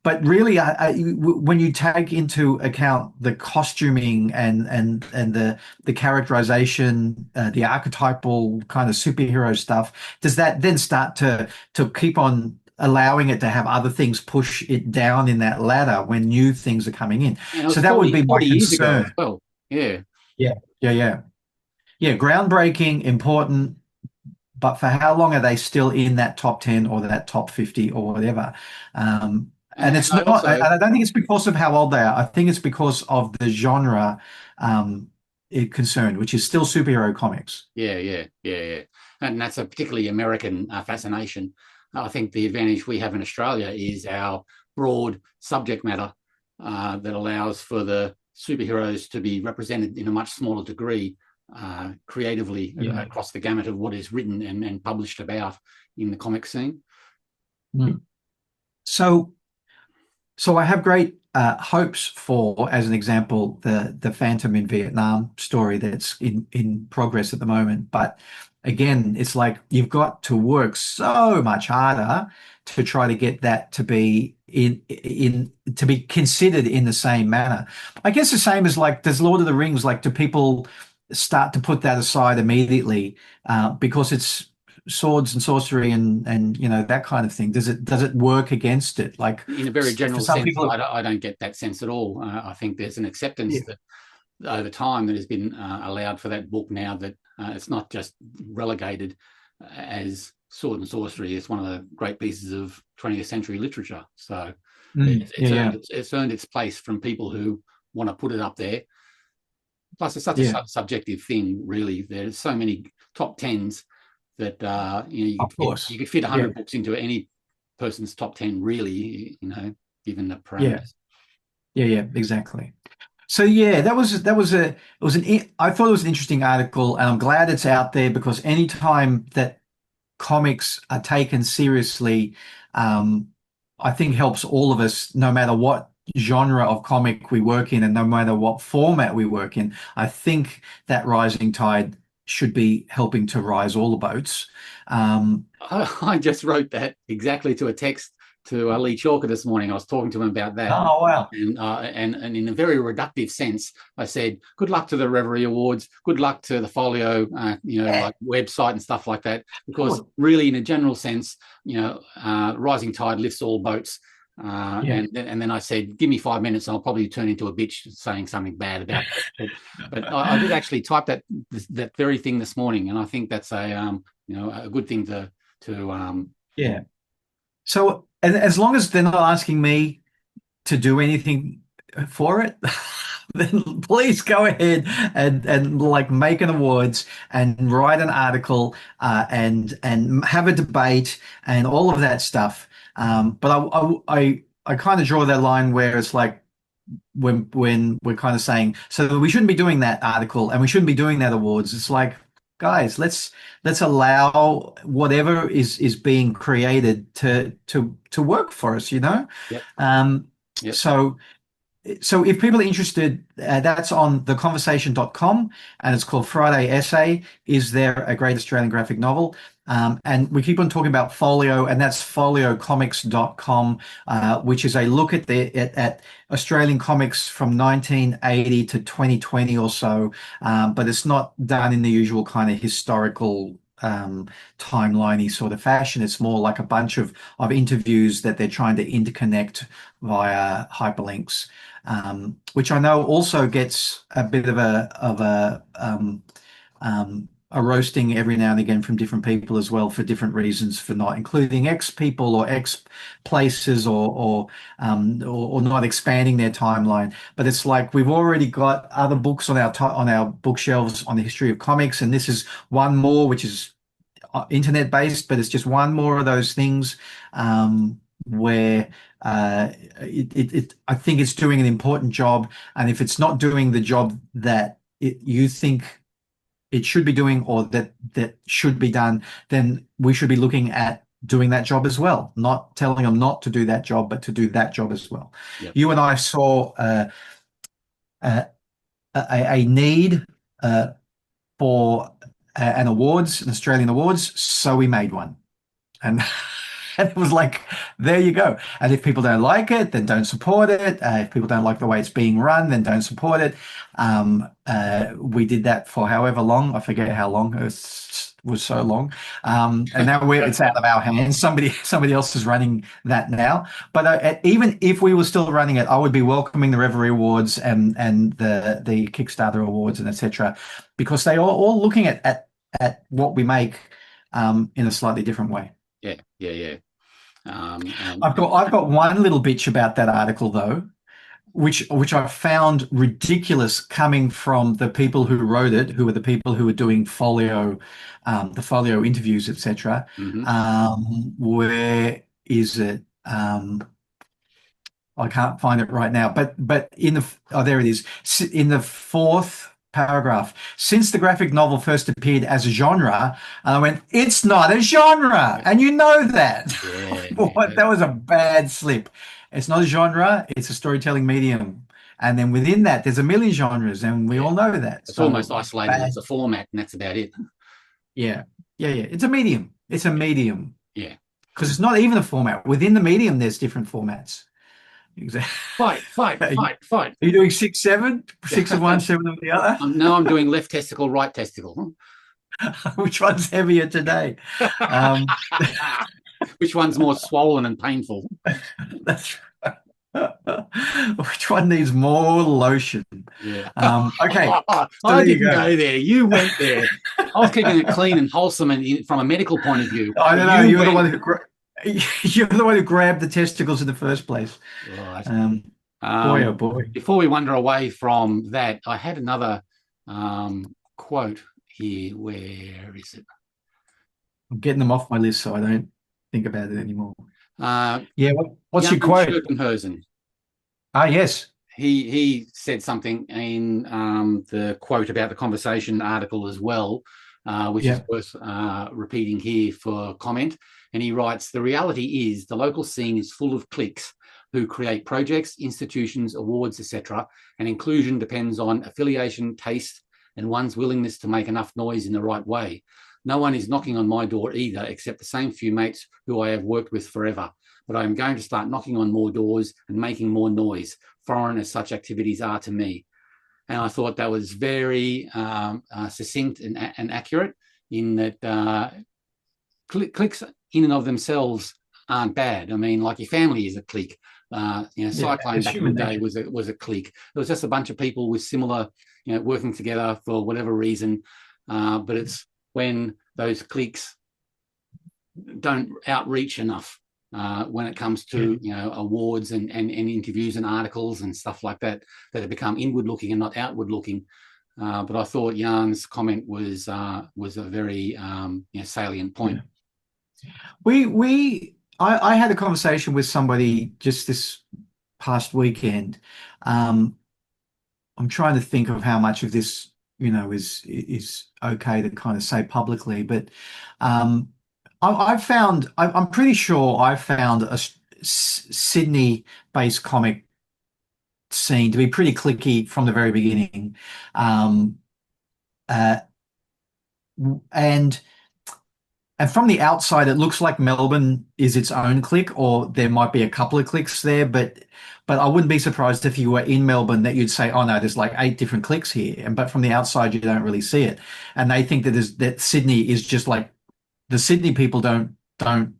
But really, when you take into account the costuming and the characterization, the archetypal kind of superhero stuff, does that then start to keep on allowing it to have other things push it down in that ladder when new things are coming in? So that would be my concern. Well, yeah. Groundbreaking, important. But for how long are they still in that top 10 or that top 50 or whatever? And it's not. I don't think it's because of how old they are. I think it's because of the genre concerned, which is still superhero comics. Yeah. And that's a particularly American fascination. I think the advantage we have in Australia is our broad subject matter that allows for the superheroes to be represented in a much smaller degree creatively across the gamut of what is written and published about in the comic scene. Mm. So I have great hopes for, as an example, the Phantom in Vietnam story that's in progress at the moment. But again, it's like you've got to work so much harder to try to get that to be in to be considered in the same manner. I guess the same as like, does Lord of the Rings, like, do people start to put that aside immediately because it's swords and sorcery and that kind of thing? Does it work against it? Like, In a very for general some sense, people, I don't get that sense at all. I think there's an acceptance that over time that has been allowed for that book now, that it's not just relegated as sword and sorcery. It's one of the great pieces of 20th century literature. So it's earned its place from people who want to put it up there. Plus, it's such a subjective thing, really. There's so many top tens that you could fit 100 books into any person's top 10, really. Given the parameters. Yeah, exactly. So I thought it was an interesting article, and I'm glad it's out there, because anytime that comics are taken seriously, I think helps all of us, no matter what genre of comic we work in and no matter what format we work in. I think that rising tide should be helping to rise all the boats. I just wrote that exactly to a text to Lee Chalker this morning. I was talking to him about that. Oh, wow. And in a very reductive sense, I said, good luck to the Reverie Awards, good luck to the Folio, like website and stuff like that, because really, in a general sense, rising tide lifts all boats. And then I said, give me 5 minutes and I'll probably turn into a bitch saying something bad about that. But I did actually type that very thing this morning, and I think that's a good thing to So, and as long as they're not asking me to do anything for it, then please go ahead and like make an awards and write an article and have a debate and all of that stuff. But I kind of draw that line where it's like, when we're kind of saying, so we shouldn't be doing that article and we shouldn't be doing that awards. It's like, guys, let's allow whatever is being created to work for us, Yep. So if people are interested, that's on theconversation.com, and it's called Friday Essay. Is there a great Australian graphic novel? And we keep on talking about Folio, and that's foliocomics.com, which is a look at Australian comics from 1980 to 2020 or so. But it's not done in the usual kind of historical timeliney sort of fashion. It's more like a bunch of interviews that they're trying to interconnect via hyperlinks, which I know also gets a bit of a roasting every now and again from different people as well, for different reasons, for not including X people or X places, or not expanding their timeline. But it's like, we've already got other books on our bookshelves on the history of comics, and this is one more, which is internet based, but it's just one more of those things where I think it's doing an important job. And if it's not doing the job that you think it should be doing, or that should be done, then we should be looking at doing that job as well. Not telling them not to do that job, but to do that job as well. Yep. You and I saw a need for an Australian awards, so we made one. And and it was like, there you go. And if people don't like it, then don't support it. If people don't like the way it's being run, then don't support it. We did that for however long. I forget how long. It was so long. And now it's out of our hands. Somebody else is running that now. But even if we were still running it, I would be welcoming the Reverie Awards and the Kickstarter Awards and etc., because they are all looking at what we make in a slightly different way. Yeah. I've got one little bitch about that article though, which I found ridiculous, coming from the people who wrote it, who were the people who were doing Folio, the Folio interviews, etc. Where is it? I can't find it right now, but there it is. In the fourth paragraph, since the graphic novel first appeared as a genre, and I went, it's not a genre, and you know that. That was a bad slip. It's not a genre, it's a storytelling medium. And then within that, there's a million genres, and we all know that. It's almost isolated as a format, and that's about it. Yeah. It's a medium. It's a medium. Yeah. because it's not even a format. Within the medium, there's different formats. Exactly. Fight. Are you doing 6-7, 6 of one, 7 of the other? No, I'm doing left testicle, right testicle. Which one's heavier today? Which one's more swollen and painful? That's which one needs more lotion? Yeah. Okay. I there you didn't go. go there. You went there. I was keeping it clean and wholesome, and from a medical point of view. I don't know. You You're the went- one who you're the one who grabbed the testicles in the first place. Right. Boy, oh boy. Before we wander away from that, I had another quote here. Where is it? I'm getting them off my list so I don't think about it anymore. Yeah, what's your Jan quote? Schopenhausen. Ah, yes. He said something in the quote about the conversation article as well, which is worth repeating here for comment. And he writes, "The reality is the local scene is full of cliques who create projects, institutions, awards, etc. And inclusion depends on affiliation, taste, and one's willingness to make enough noise in the right way. No one is knocking on my door either, except the same few mates who I have worked with forever. But I am going to start knocking on more doors and making more noise, foreign as such activities are to me." And I thought that was very succinct and accurate, in that cliques in and of themselves aren't bad. I mean, like your family is a clique. Cyclone back in the day was a clique. It was just a bunch of people with similar, working together for whatever reason. But it's when those cliques don't outreach enough when it comes to awards and interviews and articles and stuff like that, that have become inward looking and not outward looking. But I thought Jan's comment was a very salient point. I had a conversation with somebody just this past weekend. I'm trying to think of how much of this is okay to kind of say publicly, but I'm pretty sure I found a Sydney-based comic scene to be pretty cliquey from the very beginning, and from the outside, it looks like Melbourne is its own clique, or there might be a couple of cliques there, but I wouldn't be surprised if you were in Melbourne that you'd say, oh no, there's like 8 different cliques here. But from the outside, you don't really see it. And they think that Sydney is just like, the Sydney people don't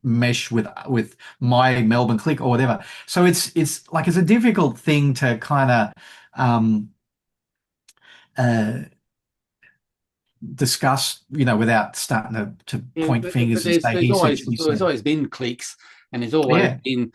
mesh with my Melbourne clique or whatever. So it's a difficult thing to kind of discuss, without starting to point fingers and say there's always been cliques, and there's always been,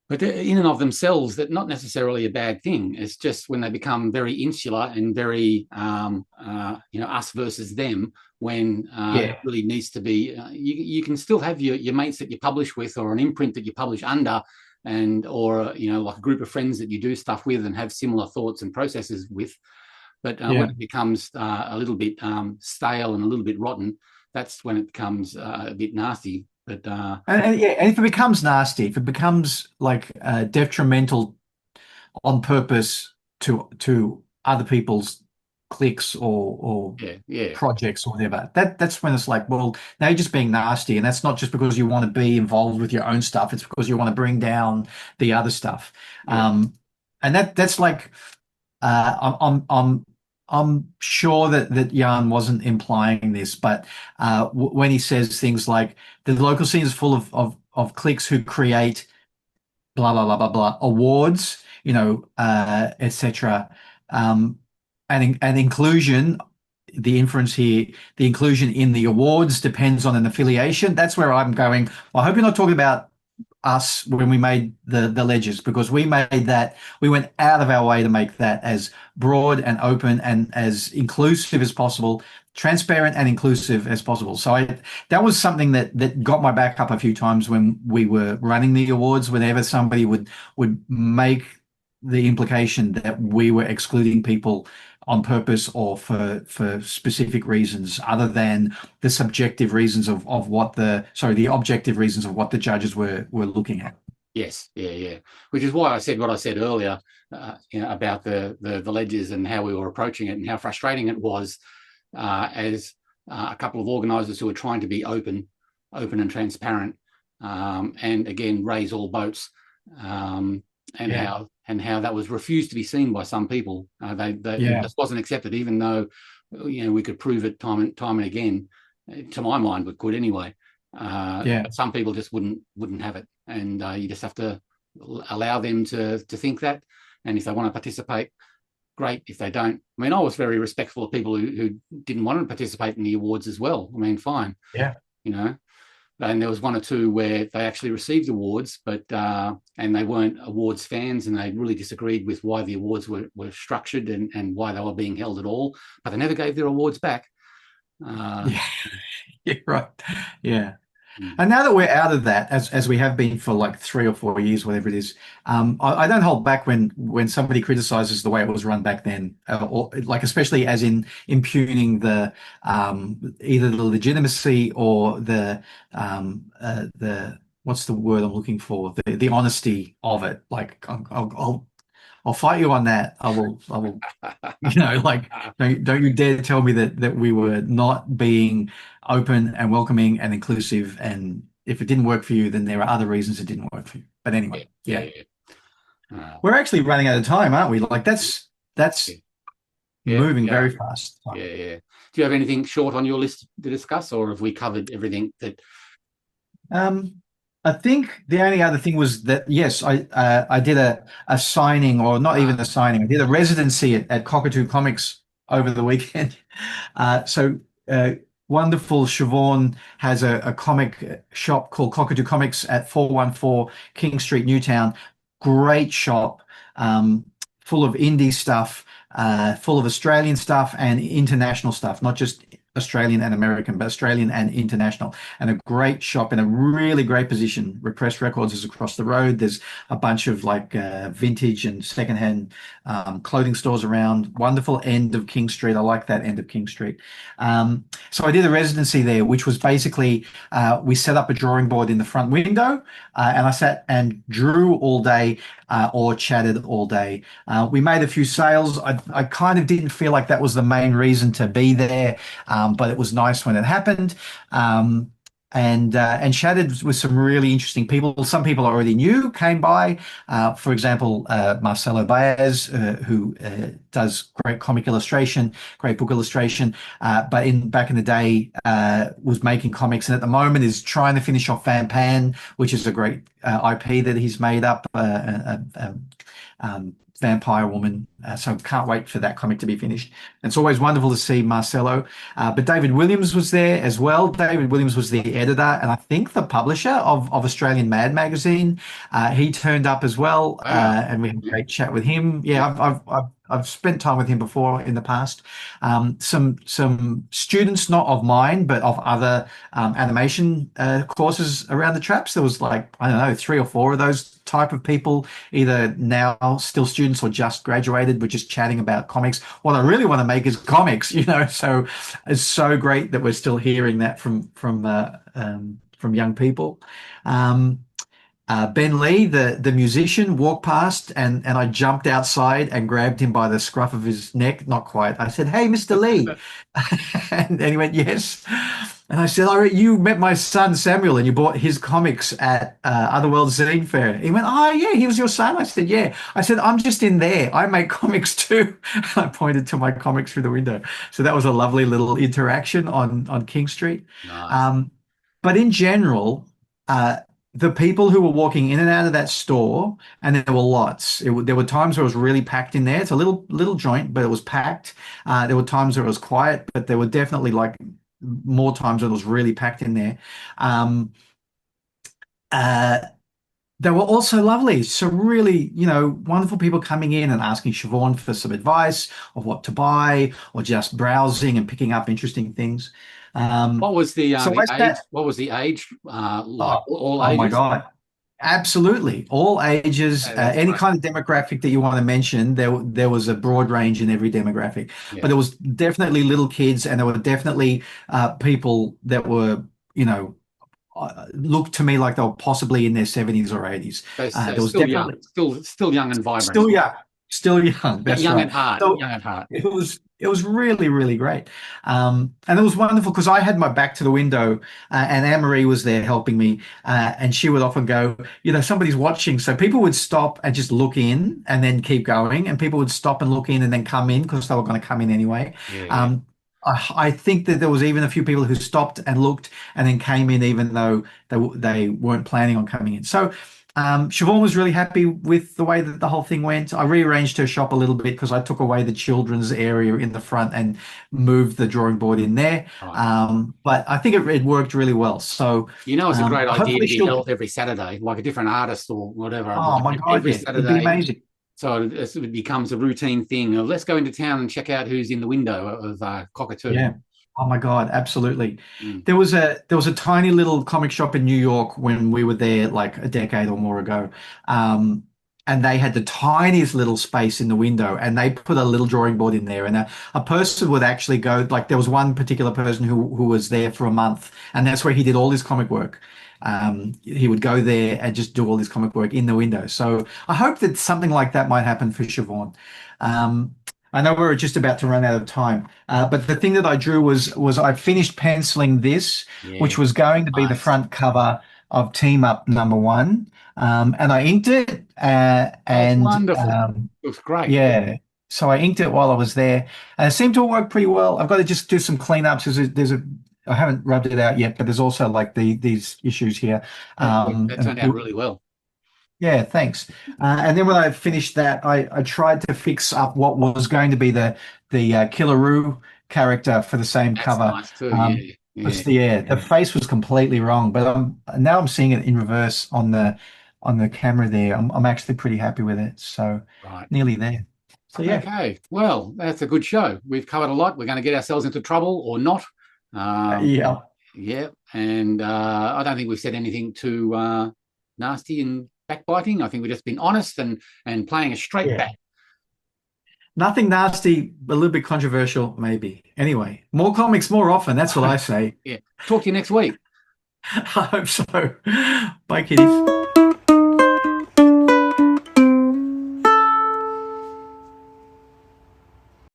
but in and of themselves, that not necessarily a bad thing. It's just when they become very insular and very us versus them, when it really needs to be. You can still have your mates that you publish with, or an imprint that you publish under, or like a group of friends that you do stuff with and have similar thoughts and processes with. But when it becomes a little bit stale and a little bit rotten, that's when it becomes a bit nasty. But and if it becomes nasty, if it becomes like detrimental on purpose to other people's cliques or projects or whatever, that's when it's like, well, now you're just being nasty, and that's not just because you want to be involved with your own stuff; it's because you want to bring down the other stuff. And that's like, I'm sure that Jan wasn't implying this, but when he says things like the local scene is full of cliques who create blah blah blah blah blah awards, etc. And inclusion, the inference here, the inclusion in the awards depends on an affiliation. That's where I'm going. Well, I hope you're not talking about us when we made the ledgers, because we went out of our way to make that as broad and open and as inclusive as possible, transparent and inclusive as possible. So that was something that got my back up a few times when we were running the awards, whenever somebody would make the implication that we were excluding people on purpose or for specific reasons other than the subjective reasons of what the objective reasons of what the judges were looking at. Yes, yeah. Which is why I said what I said earlier, about the ledgers and how we were approaching it and how frustrating it was, as a couple of organisers who were trying to be open and transparent, and again raise all boats, and Yeah. how that was refused to be seen by some people. It Yeah. just wasn't accepted, even though we could prove it time and again. To my mind, we could anyway. Yeah. But some people just wouldn't have it, and you just have to allow them to think that. And if they want to participate, great. If they don't, I mean, I was very respectful of people who didn't want to participate in the awards as well. I mean, fine. Yeah. And there was one or two where they actually received awards, but and they weren't awards fans, and they really disagreed with why the awards were structured and why they were being held at all. But they never gave their awards back. Yeah. Yeah. Right. Yeah. Mm. And now that we're out of that, as we have been for like 3 or 4 years, whatever it is, I don't hold back when somebody criticizes the way it was run back then, or like especially as in impugning the either the legitimacy or the what's the word I'm looking for, the honesty of it. Like I'll fight you on that. I will, like don't you dare tell me that we were not being open and welcoming and inclusive. And if it didn't work for you, then there are other reasons it didn't work for you. But anyway, yeah. We're actually running out of time, aren't we? Like that's moving very fast. Yeah. Do you have anything short on your list to discuss, or have we covered everything that? I think the only other thing was that, yes, I did a signing, or not even a signing. I did a residency at Cockatoo Comics over the weekend. Wonderful Siobhan has a comic shop called Cockatoo Comics at 414 King Street, Newtown. Great shop, full of indie stuff, full of Australian stuff and international stuff, not just Australian and American, but Australian and international, and a great shop in a really great position. Repressed Records is across the road. There's a bunch of like vintage and secondhand clothing stores around. Wonderful end of King Street. I like that end of King Street. So I did a residency there, which was basically we set up a drawing board in the front window, and I sat and drew all day or chatted all day. We made a few sales. I kind of didn't feel like that was the main reason to be there, but it was nice when it happened. And chatted with some really interesting people. Some people I already knew came by. For example, Marcelo Baez, who does great comic illustration, great book illustration, but back in the day was making comics, and at the moment is trying to finish off Van Pan, which is a great IP that he's made up. Vampire Woman. So can't wait for that comic to be finished. It's always wonderful to see Marcelo. But David Williams was there as well. David Williams was the editor and I think the publisher of Australian Mad magazine. He turned up as well, and we had a great chat with him. Yeah, I've spent time with him before in the past. Some students, not of mine, but of other animation courses around the traps. There was like, I don't know, 3 or 4 of those type of people, either now still students or just graduated. We're just chatting about comics. What I really want to make is comics, so it's so great that we're still hearing that from young people. Ben Lee, the musician, walked past and I jumped outside and grabbed him by the scruff of his neck. Not quite. I said, "Hey, Mr. Lee." And he went, "Yes." And I said, "Oh, you met my son Samuel and you bought his comics at Otherworld Zine Fair." He went, "Oh, yeah, he was your son?" I said, "Yeah." I said, "I'm just in there. I make comics too." I pointed to my comics through the window. So that was a lovely little interaction on King Street. Nice. But in general, the people who were walking in and out of that store, and there were lots. There were times where it was really packed in there. It's a little joint, but it was packed. There were times where it was quiet, but there were definitely like more times when it was really packed in there. They were also lovely. So really, wonderful people coming in and asking Siobhan for some advice of what to buy, or just browsing and picking up interesting things. What was the age? What was the age? Like all ages? Oh my God. Absolutely. All ages, any kind of demographic that you want to mention, there was a broad range in every demographic. Yeah. But there was definitely little kids, and there were definitely people that were, looked to me like they were possibly in their 70s or 80s. There was still young, still young and vibrant. Still young. That's young right. at heart. So young at heart. It was It was really, really great. And it was wonderful because I had my back to the window and Anne-Marie was there helping me. And she would often go, somebody's watching. So people would stop and just look in and then keep going. And people would stop and look in and then come in because they were going to come in anyway. Yeah, yeah. I think that there was even a few people who stopped and looked and then came in even though they weren't planning on coming in. So Siobhan was really happy with the way that the whole thing went. I rearranged her shop a little bit because I took away the children's area in the front and moved the drawing board in there. Right. But I think it worked really well. So It's a great idea hopefully to be held every Saturday, like a different artist or whatever, oh my like God, every yeah, it'd be Saturday. amazing. So it becomes a routine thing. Let's go into town and check out who's in the window of Cockatoo. Yeah. Oh my God, absolutely. Mm. There was a tiny little comic shop in New York when we were there like a decade or more ago. And they had the tiniest little space in the window and they put a little drawing board in there and a person would actually go, like there was one particular person who was there for a month and that's where he did all his comic work. He would go there and just do all his comic work in the window. So I hope that something like that might happen for Siobhan. Um, I know we're just about to run out of time, but the thing that I drew was I finished penciling this, Yeah, which was going to be the nice. front cover of Team Up #1, and I inked it, That's and wonderful. It was great. yeah, so I inked it while I was there, and it seemed to work pretty well. I've got to just do some cleanups. I haven't rubbed it out yet, but there's also like these issues here. That And turned out really well. yeah, thanks. And then when I finished that, I tried to fix up what was going to be the Killaroo character for the same That's cover. nice too. Um, Yeah, the face was completely wrong, but now I'm seeing it in reverse on the camera there. I'm actually pretty happy with it. So right. nearly there. So yeah. Okay. Well, that's a good show. We've covered a lot. We're going to get ourselves into trouble or not. Yeah. Yeah. And I don't think we've said anything too nasty and backbiting. I think we've just been honest and playing a straight bat. Nothing nasty, a little bit controversial, maybe. Anyway, more comics more often. That's what I say. Yeah. Talk to you next week. I hope so. Bye, kiddies.